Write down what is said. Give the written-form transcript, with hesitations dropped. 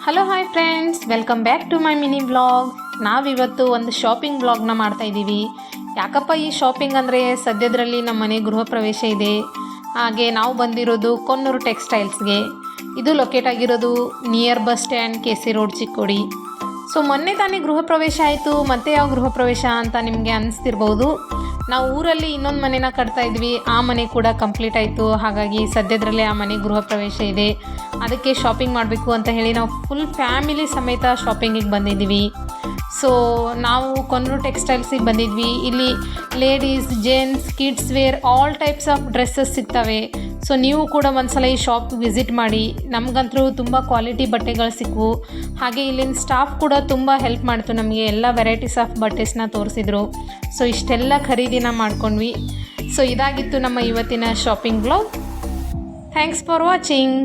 Hello hi friends, welcome back to my mini vlog. ನಾವಿವತ್ತು ಒಂದು shopping ವ್ಲಾಗ್ನ ಮಾಡ್ತಾಯಿದ್ದೀವಿ. ಯಾಕಪ್ಪ ಈ ಶಾಪಿಂಗ್ ಅಂದರೆ, ಸದ್ಯದರಲ್ಲಿ ನಮ್ಮ ಮನೆ ಗೃಹ ಪ್ರವೇಶ ಇದೆ. ಹಾಗೆ ನಾವು ಬಂದಿರೋದು ಕೊನ್ನೂರು ಟೆಕ್ಸ್ಟೈಲ್ಸ್ಗೆ. ಇದು ಲೊಕೇಟ್ ಆಗಿರೋದು near bus stand, KC road, Chikkodi. So ಮೊನ್ನೆ ತಾನೇ ಗೃಹ ಪ್ರವೇಶ ಆಯಿತು, ಮತ್ತೆ ಯಾವ ಗೃಹ ಪ್ರವೇಶ ಅಂತ ನಿಮಗೆ ಅನಿಸ್ತಿರ್ಬೋದು. ನಾವು ಊರಲ್ಲಿ ಇನ್ನೊಂದು ಮನೆನ ಕಟ್ತಾ ಇದ್ವಿ, ಆ ಮನೆ ಕೂಡ ಕಂಪ್ಲೀಟ್ ಆಯಿತು. ಹಾಗಾಗಿ ಸದ್ಯದರಲ್ಲೇ ಆ ಮನೆ ಗೃಹ ಪ್ರವೇಶ ಇದೆ. ಅದಕ್ಕೆ ಶಾಪಿಂಗ್ ಮಾಡಬೇಕು ಅಂತ ಹೇಳಿ ನಾವು ಫುಲ್ ಫ್ಯಾಮಿಲಿ ಸಮೇತ ಶಾಪಿಂಗಿಗೆ ಬಂದಿದ್ದೀವಿ. ಸೊ ನಾವು ಕೊನ್ನೂರು ಟೆಕ್ಸ್ಟೈಲ್ಸಿಗೆ ಬಂದಿದ್ವಿ. ಇಲ್ಲಿ ladies, gents, kids wear all types of dresses ಸಿಗ್ತವೆ. ಸೊ ನೀವು ಕೂಡ ಒಂದ್ಸಲ ಈ ಶಾಪ್ ವಿಸಿಟ್ ಮಾಡಿ. ನಮಗಂತೂ ತುಂಬ ಕ್ವಾಲಿಟಿ ಬಟ್ಟೆಗಳು ಸಿಕ್ಕವು. ಹಾಗೆ ಇಲ್ಲಿನ ಸ್ಟಾಫ್ ಕೂಡ ತುಂಬ ಹೆಲ್ಪ್ ಮಾಡ್ತು. ನಮಗೆ ಎಲ್ಲ ವೆರೈಟೀಸ್ ಆಫ್ ಬಟ್ಟೆಸ್ನ ತೋರಿಸಿದ್ರು. ಸೊ ಇಷ್ಟೆಲ್ಲ ಖರೀದಿನ ಮಾಡ್ಕೊಂಡ್ವಿ. ಸೊ ಇದಾಗಿತ್ತು ನಮ್ಮ ಇವತ್ತಿನ shopping blog. Thanks for watching.